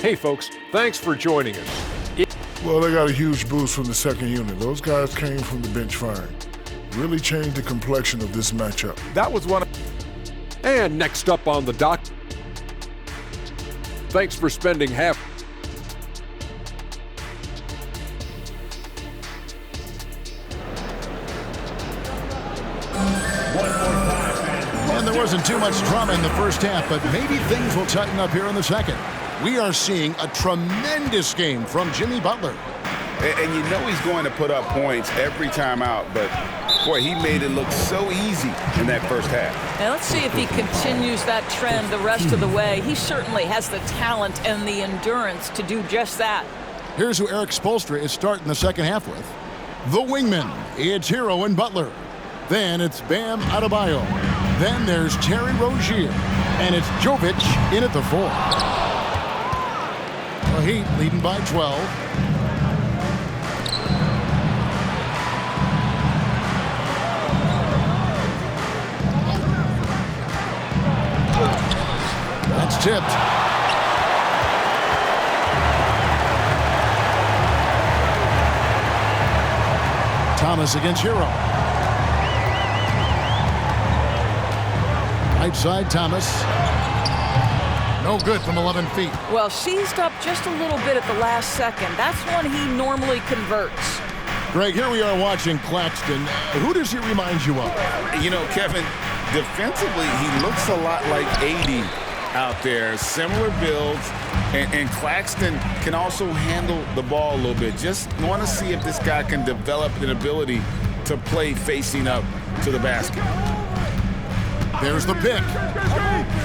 Hey folks, thanks for joining us. Well, they got a huge boost from the second unit. Those guys came from the bench firing. Really changed the complexion of this matchup. That was one of... And next up on the dock, thanks for spending half... And there wasn't too much drama in the first half, but maybe things will tighten up here in the second. We are seeing a tremendous game from Jimmy Butler. And you know he's going to put up points every time out, but boy, he made it look so easy in that first half. Now let's see if he continues that trend the rest of the way. He certainly has the talent and the endurance to do just that. Here's who Eric Spoelstra is starting the second half with. The wingmen, it's Hero and Butler. Then it's Bam Adebayo. Then there's Terry Rozier. And it's Jovic in at the 4. The Heat leading by 12. That's tipped. Thomas against Hero. Right side, Thomas. No good from 11 feet. Well, seized up just a little bit at the last second. That's when he normally converts. Greg, here we are watching Claxton. Who does he remind you of? You know, Kevin, defensively, he looks a lot like AD out there. Similar builds, and Claxton can also handle the ball a little bit. Just want to see if this guy can develop an ability to play facing up to the basket. There's the pick.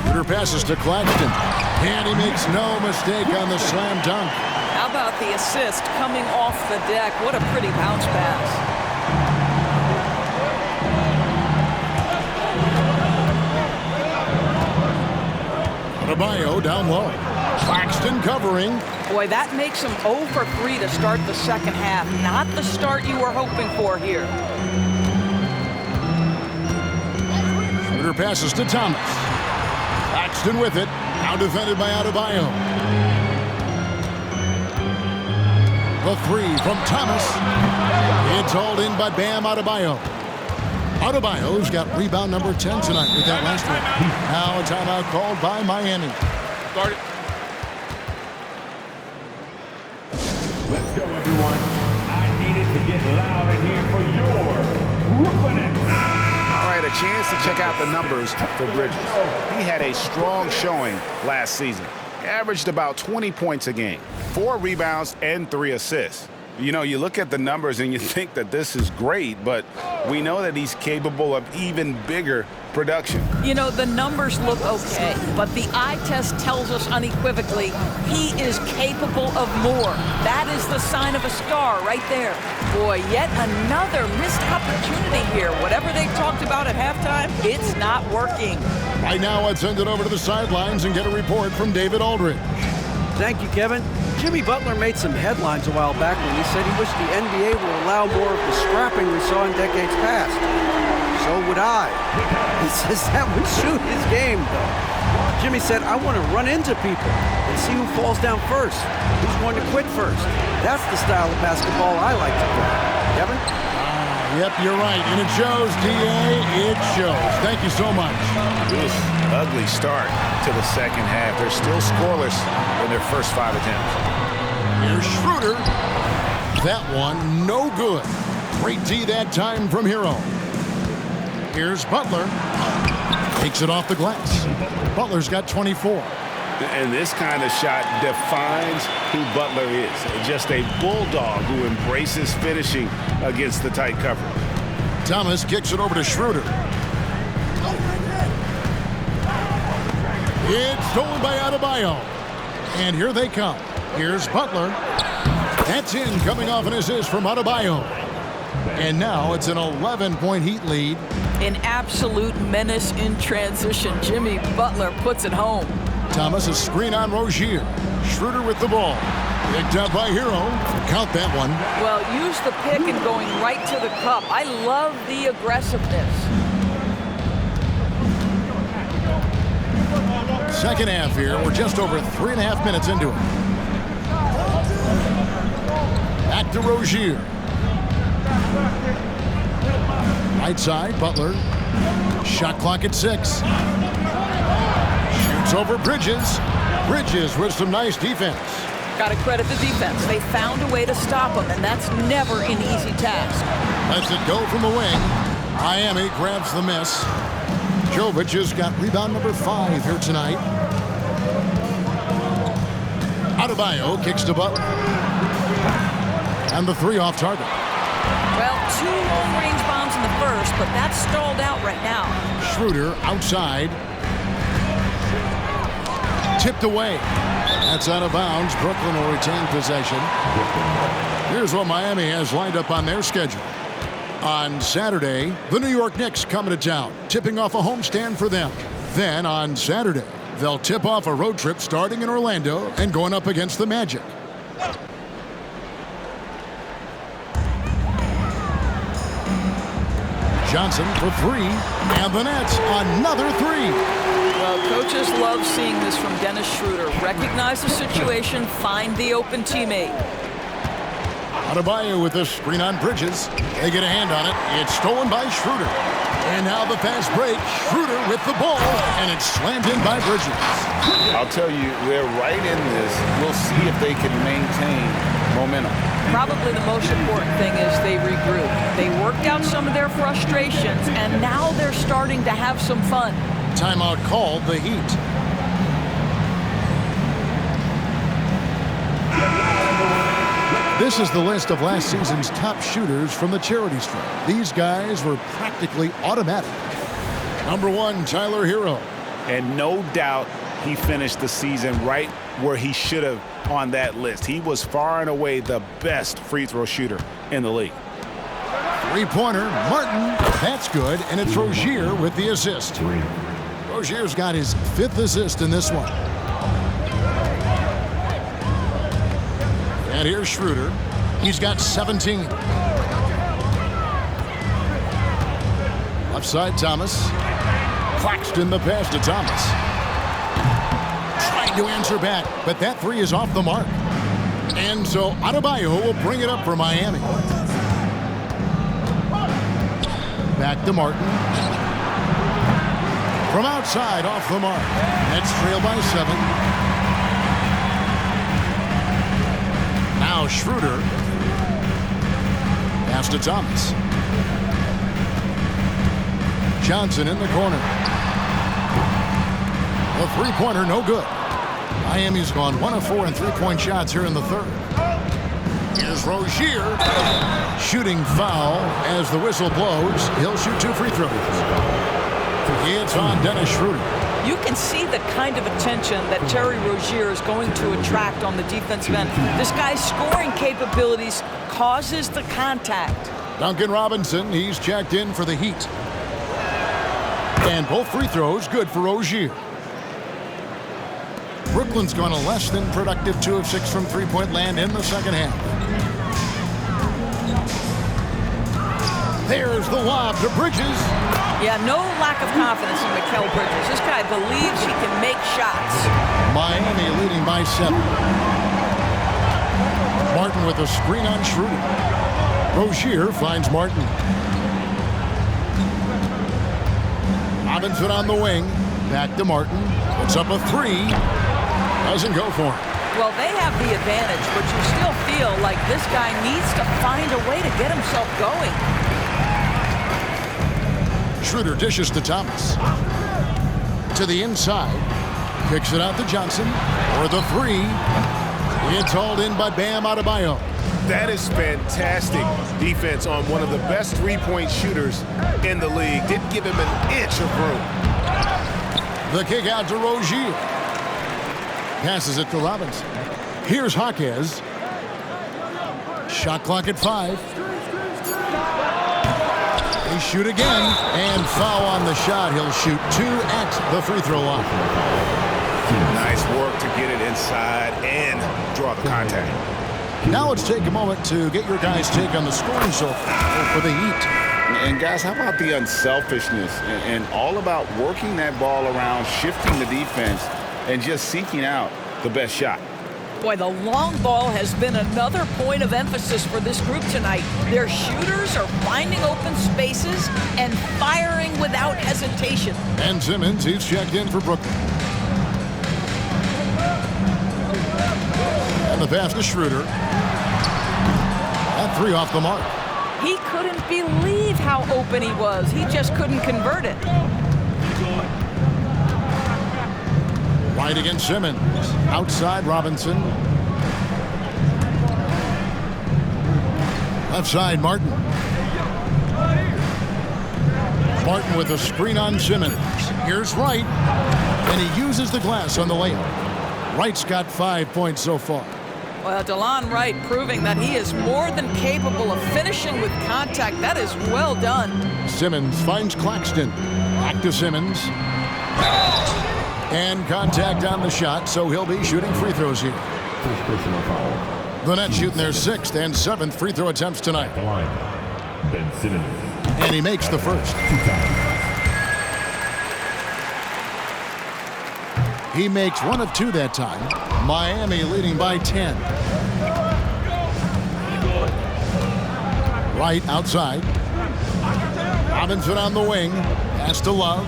Shooter passes to Claxton. And he makes no mistake on the slam dunk. How about the assist coming off the deck? What a pretty bounce pass. Adebayo down low. Claxton covering. Boy, that makes him 0 for 3 to start the second half. Not the start you were hoping for here. Shooter passes to Thomas. Claxton with it. Now defended by Adebayo. The 3 from Thomas. It's hauled in by Bam Adebayo. Adebayo's got rebound number 10 tonight with that last one. Now a timeout called by Miami. Start it. Let's go, everyone. I needed to get loud in here for your Brooklyn Nets. All right, a chance to check out the numbers for Bridges. He had a strong showing last season. Averaged about 20 points a game, 4 rebounds, and 3 assists. You know, you look at the numbers and you think that this is great, but we know that he's capable of even bigger production. You know, the numbers look okay, but the eye test tells us unequivocally he is capable of more. That is the sign of a star right there. Boy, yet another missed opportunity here. Whatever they talked about at halftime, it's not working. Right now, let's send it over to the sidelines and get a report from David Aldridge. Thank you, Kevin. Jimmy Butler made some headlines a while back when he said he wished the NBA would allow more of the scrapping we saw in decades past. So would I. He says that would suit his game, though. Jimmy said, I want to run into people and see who falls down first, who's going to quit first. That's the style of basketball I like to play. Kevin? Yep, you're right. And it shows, D.A. It shows. Thank you so much. This ugly start to the second half. They're still scoreless in their first 5 attempts. Here's Schroeder. That one, no good. Great D that time from Hero. Here's Butler. Takes it off the glass. Butler's got 24. And this kind of shot defines who Butler is. Just a bulldog who embraces finishing against the tight cover. Thomas kicks it over to Schroeder. It's stolen by Adebayo. And here they come. Here's Butler. That's in, coming off an assist from Adebayo. And now it's an 11-point Heat lead. An absolute menace in transition. Jimmy Butler puts it home. Thomas, a screen on Rozier. Schroeder with the ball. Picked up by Hero. Count that one. Well, use the pick and going right to the cup. I love the aggressiveness. Second half here. We're just over 3.5 minutes into it. Back to Rozier. Right side, Butler. Shot clock at 6. Shoots over Bridges. Bridges with some nice defense. Got to credit the defense. They found a way to stop him, and that's never an easy task. Lets it go from the wing. Miami grabs the miss. Jovic has got rebound number 5 here tonight. Adebayo kicks to Butler. And the 3 off target. Well, 2 long-range bombs in the first, but that's stalled out right now. Schroeder outside. Tipped away. That's out of bounds. Brooklyn will retain possession. Here's what Miami has lined up on their schedule. On Saturday, the New York Knicks coming to town, tipping off a homestand for them. Then on Saturday, they'll tip off a road trip starting in Orlando and going up against the Magic. Johnson for 3, and the Nets another 3. Well, coaches love seeing this from Dennis Schroeder. Recognize the situation, find the open teammate. Adebayo with the screen on Bridges. They get a hand on it. It's stolen by Schroeder. And now the fast break. Schroeder with the ball, and it's slammed in by Bridges. I'll tell you, they're right in this. We'll see if they can maintain momentum. Probably the most important thing is they regroup. They worked out some of their frustrations, and now they're starting to have some fun. Timeout called, the Heat. This is the list of last season's top shooters from the charity stripe. These guys were practically automatic. Number 1, Tyler Hero. And no doubt he finished the season right where he should have on that list. He was far and away the best free throw shooter in the league. 3-pointer, Martin. That's good, and it's Rozier with the assist. Rozier's got his 5th assist in this one. And here's Schroeder. He's got 17. Left side, Thomas. Claxton the pass to Thomas. Trying to answer back, but that 3 is off the mark. And so Adebayo will bring it up for Miami. Back to Martin. From outside, off the mark. Nets trail by 7. Now Schroeder. Pass to Thomas. Johnson in the corner. The 3-pointer, no good. Miami's gone 1 of 4 in 3-point shots here in the 3rd. Here's Rozier. Shooting foul as the whistle blows. He'll shoot 2 free throws. It's on Dennis Schroeder. You can see the kind of attention that Terry Rozier is going to attract on the defensive end. This guy's scoring capabilities causes the contact. Duncan Robinson, he's checked in for the Heat. And both free throws good for Rozier. Brooklyn's gone a less than productive 2 of 6 from 3-point land in the second half. There's the lob to Bridges. Yeah, no lack of confidence in Mikal Bridges. This guy believes he can make shots. Miami leading by 7. Martin with a screen on Schroeder. Rozier finds Martin. Robinson on the wing. Back to Martin. Puts up a 3. Doesn't go for him. Well, they have the advantage, but you still feel like this guy needs to find a way to get himself going. Schroeder dishes to Thomas. To the inside. Kicks it out to Johnson. For the 3. It's hauled in by Bam Adebayo. That is fantastic defense on one of the best 3-point shooters in the league. Didn't give him an inch of room. The kick out to Rozier. Passes it to Robinson. Here's Jaquez. Shot clock at 5. They shoot again, and foul on the shot. He'll shoot 2 at the free throw line. Nice work to get it inside and draw the contact. Now let's take a moment to get your guys' take on the scoring so far for the Heat. And guys, how about the unselfishness and all about working that ball around, shifting the defense, and just seeking out the best shot? Boy, the long ball has been another point of emphasis for this group tonight. Their shooters are finding open spaces and firing without hesitation. And Simmons, he's checked in for Brooklyn. And the pass to Schroeder. That three off the mark. He couldn't believe how open he was. He just couldn't convert it. Right against Simmons. Outside Robinson. Left side Martin. Martin with a screen on Simmons. Here's Wright. And he uses the glass on the layup. Wright's got 5 points so far. Well, DeLon Wright proving that he is more than capable of finishing with contact. That is well done. Simmons finds Claxton. Back to Simmons. And contact on the shot, so he'll be shooting free throws here. First personal foul. The Nets shooting their 6th and 7th free throw attempts tonight. The line. Ben Simmons. And he makes the first. 2 times. He makes 1 of 2 that time. Miami leading by 10. Right outside. Robinson on the wing. Pass to Love.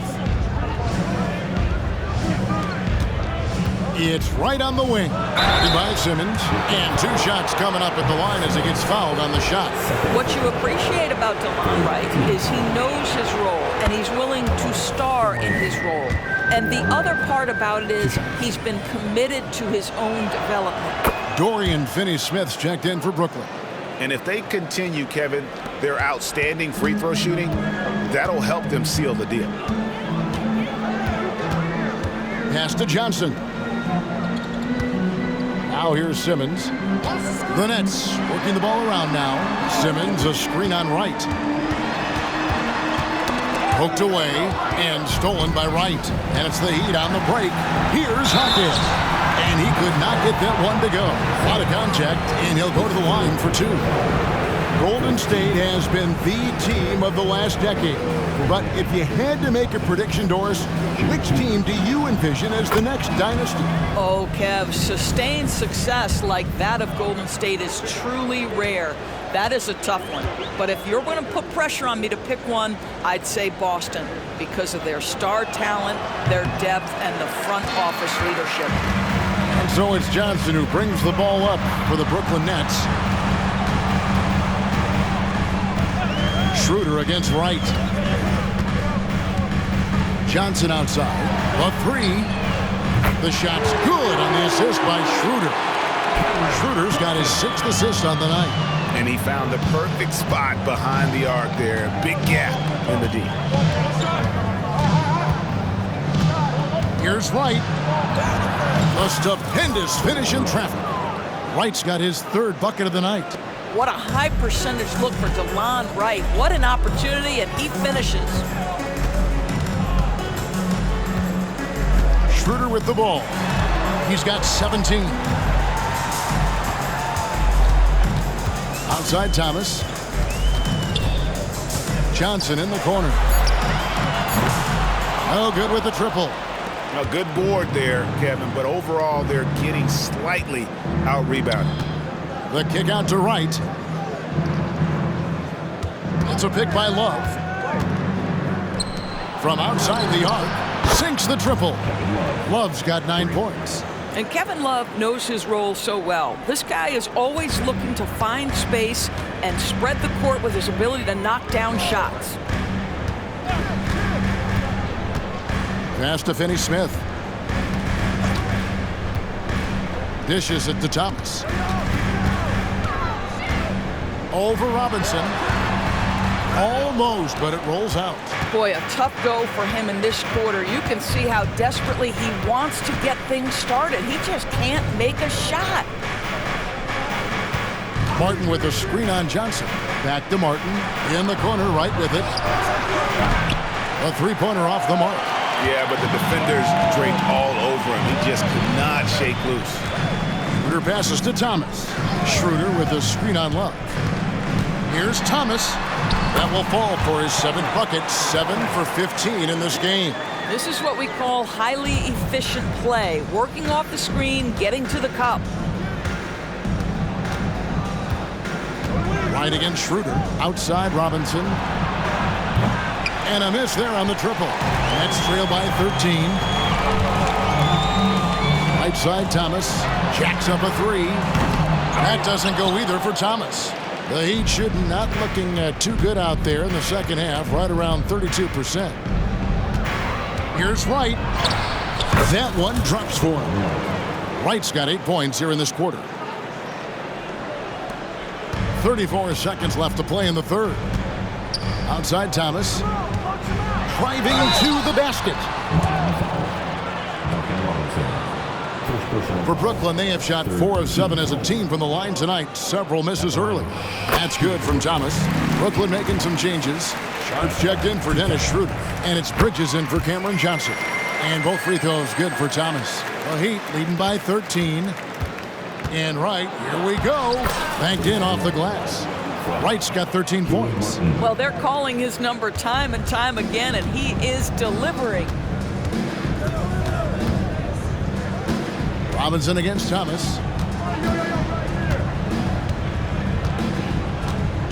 It's right on the wing. By Simmons. And 2 shots coming up at the line as he gets fouled on the shot. What you appreciate about DeLon Wright is he knows his role and he's willing to star in his role. And the other part about it is he's been committed to his own development. Dorian Finney-Smith's checked in for Brooklyn. And if they continue, Kevin, their outstanding free throw shooting, that'll help them seal the deal. Pass to Johnson. Now here's Simmons. The Nets working the ball around now. Simmons, a screen on Wright. Poked away and stolen by Wright. And it's the Heat on the break. Here's Hawkins. And he could not get that one to go. A lot of contact, and he'll go to the line for 2. Golden State has been the team of the last decade. But if you had to make a prediction, Doris, which team do you envision as the next dynasty? Oh, Kev, sustained success like that of Golden State is truly rare. That is a tough one. But if you're going to put pressure on me to pick one, I'd say Boston because of their star talent, their depth, and the front office leadership. And so it's Johnson who brings the ball up for the Brooklyn Nets. Schroeder against Wright. Johnson outside. A 3. The shot's good on the assist by Schroeder. Schroeder's got his 6th assist on the night. And he found the perfect spot behind the arc there. Big gap in the D. Here's Wright. A stupendous finish in traffic. Wright's got his 3rd bucket of the night. What a high percentage look for DeLon Wright. What an opportunity, and he finishes. Schroeder with the ball. He's got 17. Outside Thomas. Johnson in the corner. Oh, good with the triple. A good board there, Kevin, but overall they're getting slightly out-rebounded. The kick out to Wright. It's a pick by Love. From outside the arc, sinks the triple. Love's got 9 points. And Kevin Love knows his role so well. This guy is always looking to find space and spread the court with his ability to knock down shots. Pass to Finney-Smith. Dishes it to Thomas. Over Robinson. Almost, but it rolls out. Boy, a tough go for him in this quarter. You can see how desperately he wants to get things started. He just can't make a shot. Martin with a screen on Johnson. Back to Martin. In the corner, right with it. A 3-pointer off the mark. Yeah, but the defenders draped all over him. He just could not shake loose. Schroeder passes to Thomas. Schroeder with a screen on Love. Here's Thomas. That will fall for his 7th bucket. 7 for 15 in this game. This is what we call highly efficient play. Working off the screen, getting to the cup. Right against Schroeder. Outside Robinson. And a miss there on the triple. Nets trail by 13. Right side Thomas. Jacks up a three. That doesn't go either for Thomas. The Heat should not looking too good out there in the second half, right around 32%. Here's Wright. That one drops for him. Wright's got 8 points here in this quarter. 34 seconds left to play in the third. Outside Thomas. Driving to the basket. For Brooklyn, they have shot 4 of 7 as a team from the line tonight. Several misses early. That's good from Thomas. Brooklyn making some changes. Sharp's checked in for Dennis Schroeder. And it's Bridges in for Cameron Johnson. And both free throws good for Thomas. The Heat leading by 13. And Wright, here we go. Banked in off the glass. Wright's got 13 points. Well, they're calling his number time and time again, and he is delivering. Robinson against Thomas.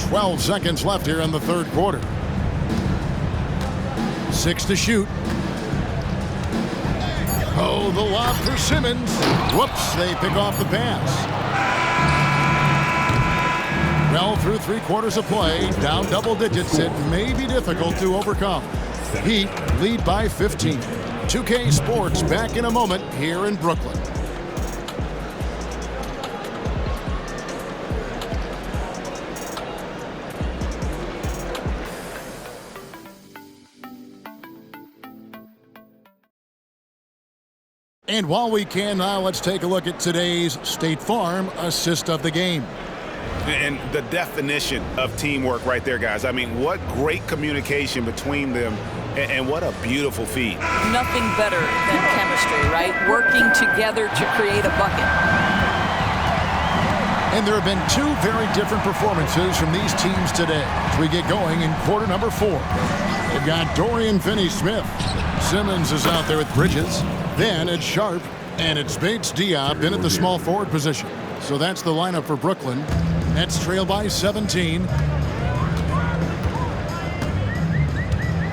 12 seconds left here in the third quarter. 6 to shoot. Oh, the lob for Simmons. Whoops, they pick off the pass. Well, through 3 quarters of play, down double digits, it may be difficult to overcome. Heat lead by 15. 2K Sports back in a moment here in Brooklyn. And while we can now, let's take a look at today's State Farm assist of the game. And the definition of teamwork right there, guys. I mean, what great communication between them, and what a beautiful feed. Nothing better than chemistry, right? Working together to create a bucket. And there have been 2 very different performances from these teams today as we get going in quarter number 4. They've got Dorian Finney-Smith. Simmons is out there with Bridges. Then it's Sharp, and it's Bates Diop in at the small forward position. So that's the lineup for Brooklyn. Nets trail by 17.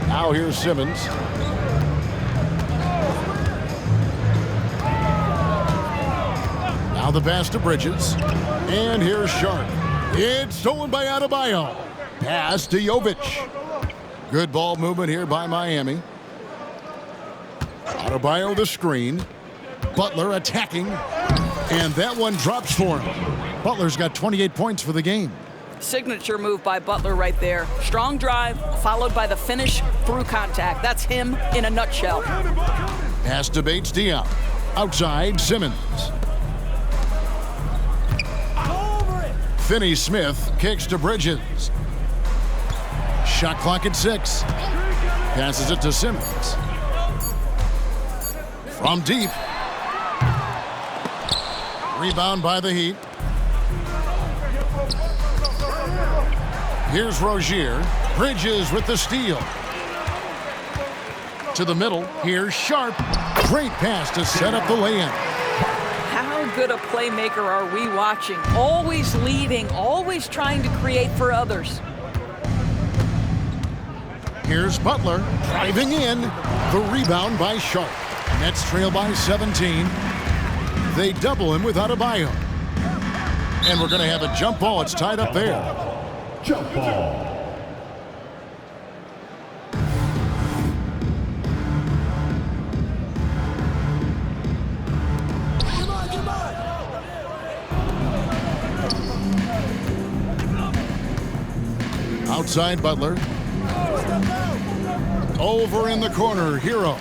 Now here's Simmons. Now the pass to Bridges. And here's Sharp. It's stolen by Adebayo. Pass to Jovic. Good ball movement here by Miami. Adebayo the screen. Butler attacking. And that one drops for him. Butler's got 28 points for the game. Signature move by Butler right there. Strong drive, followed by the finish through contact. That's him in a nutshell. Pass to Bates Diop. Outside, Simmons. Finney-Smith kicks to Bridges. Shot clock at 6. Passes it to Simmons. From deep. Rebound by the Heat. Here's Rozier. Bridges with the steal. To the middle. Here's Sharp. Great pass to set up the lay-in. How good a playmaker are we watching? Always leading, always trying to create for others. Here's Butler driving in. The rebound by Sharp. Nets trail by 17. They double him with Adebayo. And we're going to have a jump ball. It's tied up there. Jump ball. Outside Butler. Over in the corner, Hero.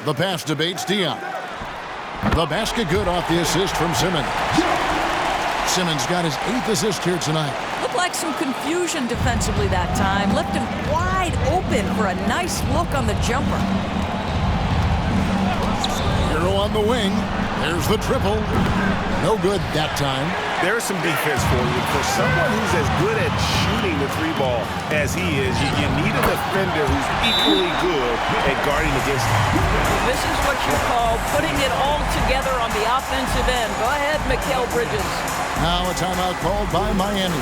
The pass to Bates Diop. The basket good off the assist from Simmons. Simmons got his 8th assist here tonight. Looked like some confusion defensively that time. Left him wide open for a nice look on the jumper. Hero on the wing. There's the triple. No good that time. There's some defense for you. For someone who's as good at shooting the three ball as he is, you need a defender who's equally good at guarding against him. This is what you call putting it all together on the offensive end. Go ahead, Mikal Bridges. Now a timeout called by Miami.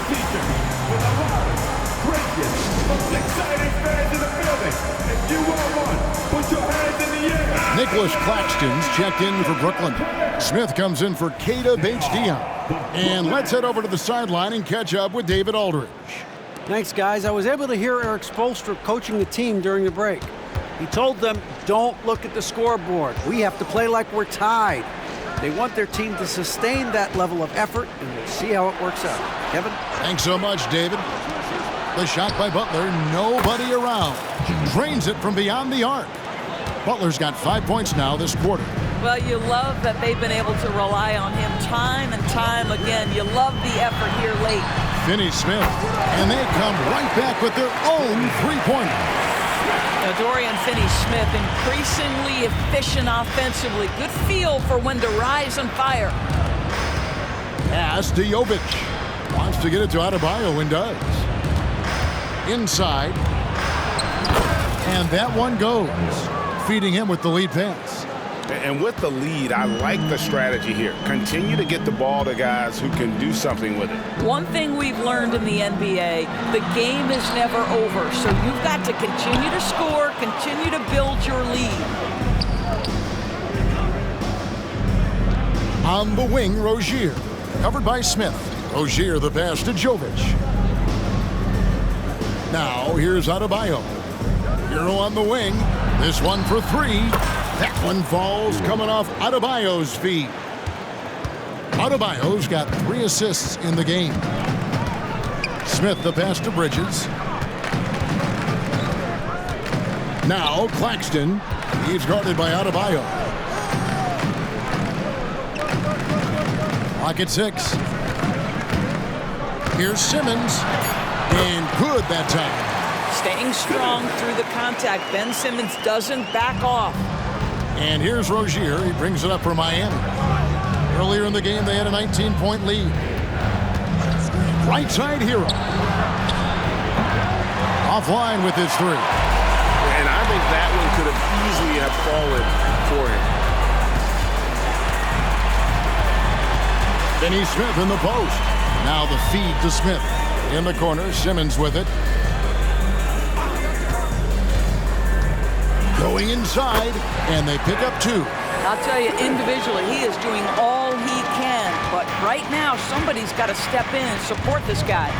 Exciting fans in the building. If you want one, put your hands in the air. Nicholas Claxton's checked in for Brooklyn. Smith comes in for Keita Bates-Diop. And let's head over to the sideline and catch up with David Aldridge. Thanks, guys. I was able to hear Eric Spoelstra coaching the team during the break. He told them, don't look at the scoreboard. We have to play like we're tied. They want their team to sustain that level of effort, and we'll see how it works out. Kevin? Thanks so much, David. The shot by Butler, nobody around. Drains it from beyond the arc. Butler's got 5 points now this quarter. Well, you love that they've been able to rely on him time and time again. You love the effort here late. Finney-Smith, and they come right back with their own three-pointer. Now, Dorian Finney-Smith, increasingly efficient offensively. Good feel for when to rise and fire. Pass to Jovic. Wants to get it to Adebayo and does. Inside. And that one goes. Feeding him with the lead pass. And with the lead, I like the strategy here. Continue to get the ball to guys who can do something with it. One thing we've learned in the NBA, the game is never over. So you've got to continue to score, continue to build your lead. On the wing, Rozier. Covered by Smith. Rozier the pass to Jovic. Now here's Adebayo. Hero on the wing. This one for three. That one falls coming off Adebayo's feet. Adebayo's got 3 assists in the game. Smith the pass to Bridges. Now Claxton. He's guarded by Adebayo. Clock at 6. Here's Simmons. And good that time. Staying strong through the contact. Ben Simmons doesn't back off. And here's Rozier. He brings it up for Miami. Earlier in the game, they had a 19-point lead. Right side hero. Offline with his three. And I think that one could have easily have fallen for him. Finney-Smith in the post. Now the feed to Smith. In the corner, Simmons with it. Going inside, and they pick up 2. I'll tell you, individually, he is doing all he can. But right now, somebody's got to step in and support this guy.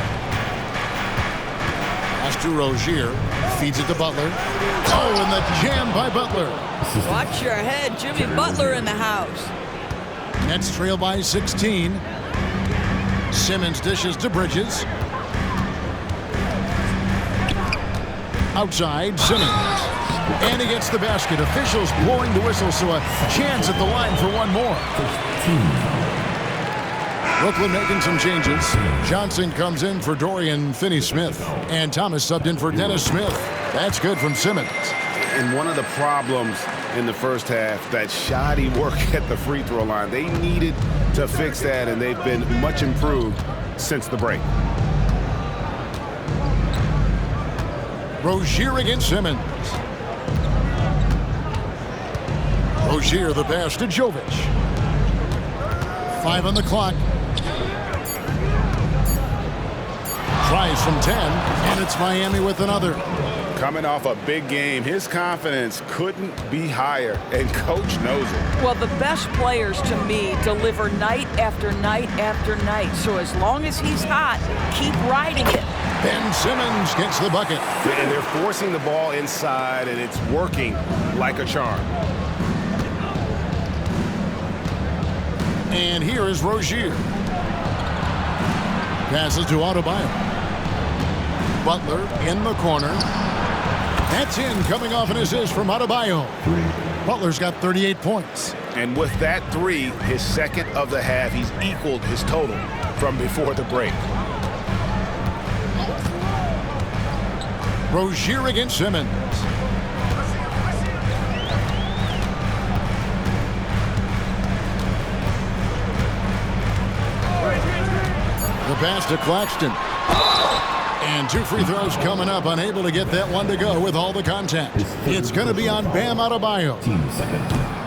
Pass to Rozier. Feeds it to Butler. Oh, and the jam by Butler. Watch your head. Jimmy Butler in the house. Nets trail by 16. Simmons dishes to Bridges. Outside, Simmons. And he gets the basket. Officials blowing the whistle, so a chance at the line for one more. Brooklyn making some changes. Johnson comes in for Dorian Finney-Smith. And Thomas subbed in for Dennis Smith. That's good from Simmons. And one of the problems in the first half, that shoddy work at the free throw line. They needed to fix that, and they've been much improved since the break. Rozier against Simmons. Rozier the pass to Jovic. 5 on the clock. Tries from 10, and it's Miami with another. Coming off a big game, his confidence couldn't be higher, and coach knows it. Well, the best players, to me, deliver night after night after night. So as long as he's hot, keep riding it. Ben Simmons gets the bucket. And they're forcing the ball inside, and it's working like a charm. And here is Rozier. Passes to Adebayo. Butler in the corner. That's in, coming off an assist from Adebayo. Butler's got 38 points. And with that 3, his second of the half, he's equaled his total from before the break. Rozier against Simmons. The pass to Claxton. And 2 free throws coming up, unable to get that one to go with all the contact. It's going to be on Bam Adebayo.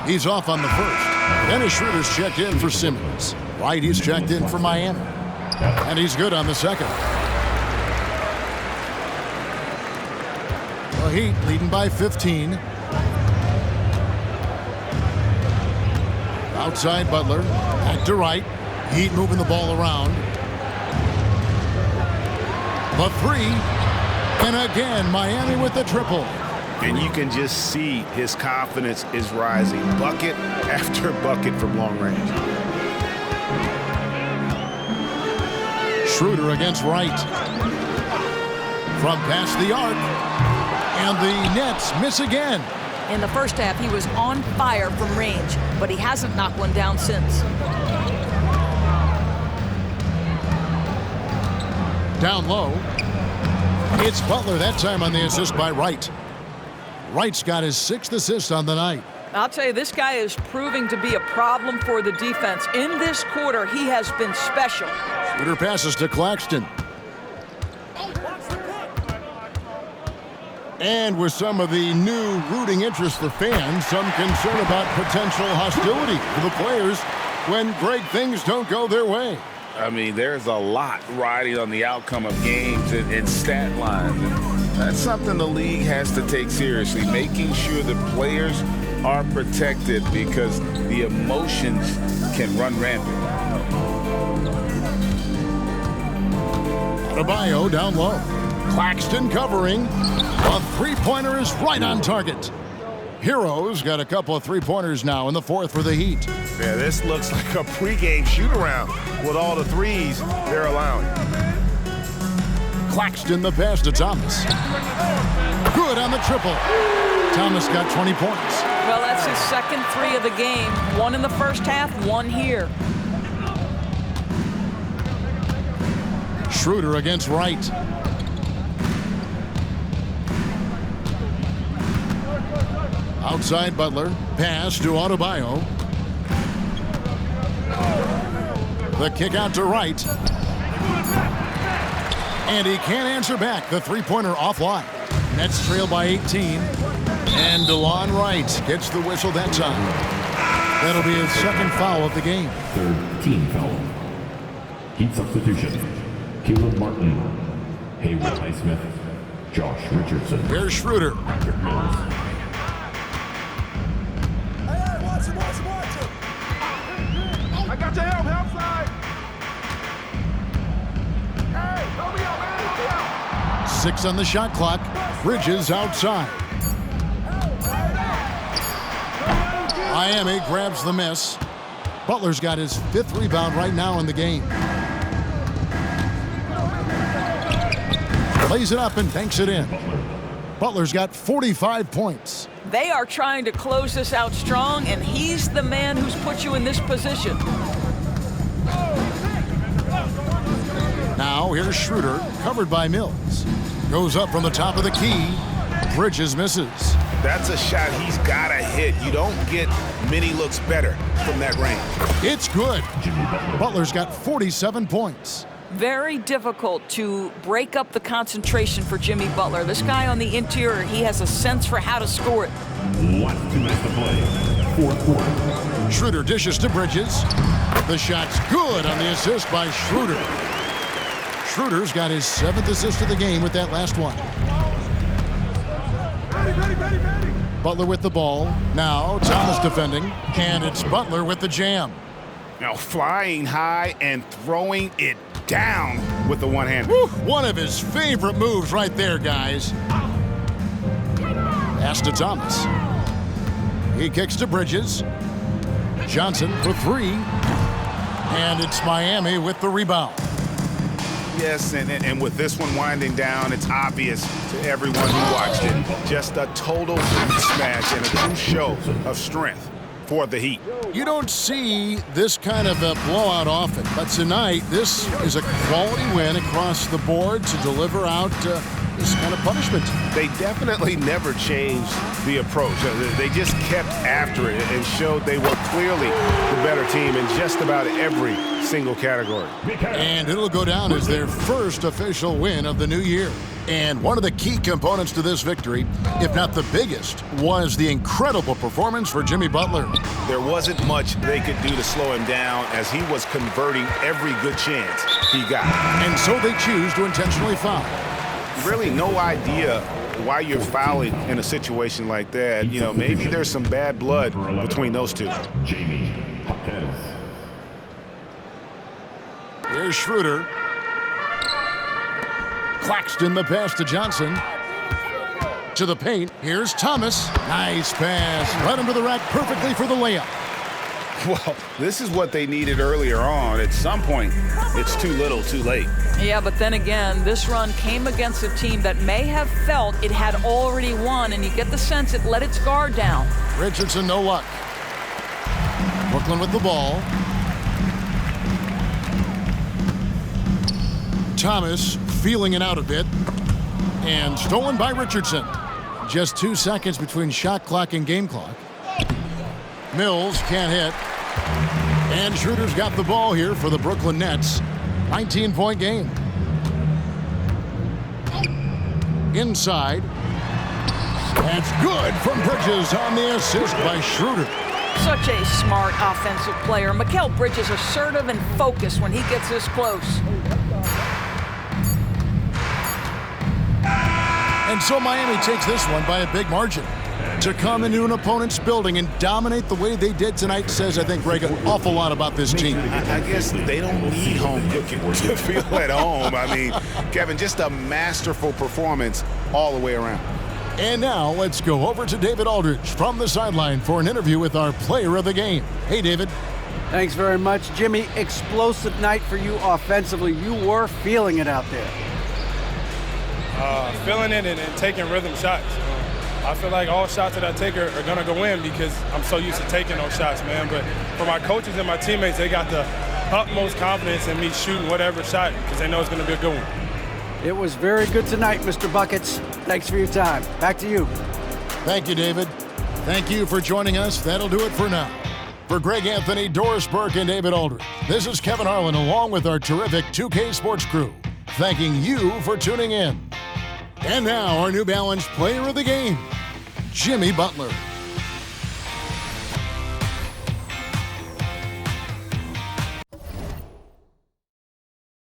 He's off on the first. Dennis Schroeder's checked in for Simmons. Wright, he's checked in for Miami. And he's good on the second. The Heat leading by 15. Outside Butler. Back to Wright. Heat moving the ball around. The three. And again, Miami with the triple. And you can just see his confidence is rising. Bucket after bucket from long range. Schroeder against Wright. From past the arc. And the Nets miss again. In the first half, he was on fire from range, but he hasn't knocked one down since. Down low. It's Butler that time on the assist by Wright. Wright's got his 6th assist on the night. I'll tell you, this guy is proving to be a problem for the defense. In this quarter, he has been special. Schroeder passes to Claxton. And with some of the new rooting interest for fans, some concern about potential hostility for the players when great things don't go their way. I mean, there's a lot riding on the outcome of games and stat lines. And that's something the league has to take seriously, making sure the players are protected because the emotions can run rampant. Adebayo down low. Claxton covering. A three-pointer is right on target. Heroes got a couple of three-pointers now in the 4th for the Heat. Yeah, this looks like a pregame shoot-around with all the threes they're allowing. Claxton the pass to Thomas. Good on the triple. Thomas got 20 points. Well, that's his 2nd 3 of the game. 1 in the first half, 1 here. Schroeder against Wright. Outside Butler. Pass to Adebayo. The kick out to Wright. And he can't answer back. The three-pointer offline. Nets trail by 18. And DeLon Wright gets the whistle that time. That'll be his 2nd foul of the game. 3rd team foul. Heat substitution. Caleb Martin. Haywood Highsmith. Josh Richardson. Here's Schroeder. Patrick Mills. I got your help, outside. Hey, help me out, man. Help me out. 6 on the shot clock. Bridges outside. Miami grabs the miss. Butler's got his 5th rebound right now in the game. Lays it up and banks it in. Butler's got 45 points. They are trying to close this out strong, and he's the man who's put you in this position. Now here's Schroeder, covered by Mills. Goes up from the top of the key. Bridges misses. That's a shot he's got to hit. You don't get many looks better from that range. It's good. Butler's got 47 points. Very difficult to break up the concentration for Jimmy Butler. This guy on the interior, he has a sense for how to score it. 1 to make the play. 4th quarter. Schroeder dishes to Bridges. The shot's good on the assist by Schroeder. Schroeder's got his 7th assist of the game with that last one. Butler with the ball. Now Thomas defending. And it's Butler with the jam. Now flying high and throwing it down with the one hand. One of his favorite moves right there, guys. Pass to Thomas. He kicks to Bridges. Johnson for 3. And it's Miami with the rebound. Yes, and with this one winding down, it's obvious to everyone who watched it. Just a total mismatch and a true show of strength for the Heat. You don't see this kind of a blowout often, but tonight this is a quality win across the board to deliver out this kind of punishment. They definitely never changed the approach. They just kept after it and showed they were clearly the better team in just about every single category. And it'll go down as their first official win of the new year. And one of the key components to this victory, if not the biggest, was the incredible performance for Jimmy Butler. There wasn't much they could do to slow him down as he was converting every good chance he got. And so they choose to intentionally foul. Really no idea why you're fouling in a situation like that. You know, maybe there's some bad blood between those two. Here's Schroeder. Claxton the pass to Johnson. To the paint. Here's Thomas. Nice pass. Led him to the rack perfectly for the layup. Well, this is what they needed earlier on. At some point, it's too little, too late. Yeah, but then again, this run came against a team that may have felt it had already won, and you get the sense it let its guard down. Richardson, no luck. Brooklyn with the ball. Thomas feeling it out a bit. And stolen by Richardson. Just 2 seconds between shot clock and game clock. Mills can't hit. And Schroeder's got the ball here for the Brooklyn Nets. 19-point game. Inside. That's good from Bridges on the assist by Schroeder. Such a smart offensive player. Mikal Bridges assertive and focused when he gets this close. And so Miami takes this one by a big margin. To come into an opponent's building and dominate the way they did tonight says, I think, Greg, an awful lot about this team. I guess they don't need home cooking to feel at home. I mean, Kevin, just a masterful performance all the way around. And now let's go over to David Aldridge from the sideline for an interview with our player of the game. Hey, David. Thanks very much, Jimmy. Explosive night for you offensively. You were feeling it out there. Feeling it and taking rhythm shots. I feel like all shots that I take are going to go in because I'm so used to taking those shots, man. But for my coaches and my teammates, they got the utmost confidence in me shooting whatever shot because they know it's going to be a good one. It was very good tonight, Mr. Buckets. Thanks for your time. Back to you. Thank you, David. Thank you for joining us. That'll do it for now. For Greg Anthony, Doris Burke, and David Aldridge, this is Kevin Harlan along with our terrific 2K Sports crew, thanking you for tuning in. And now, our New Balance player of the game, Jimmy Butler.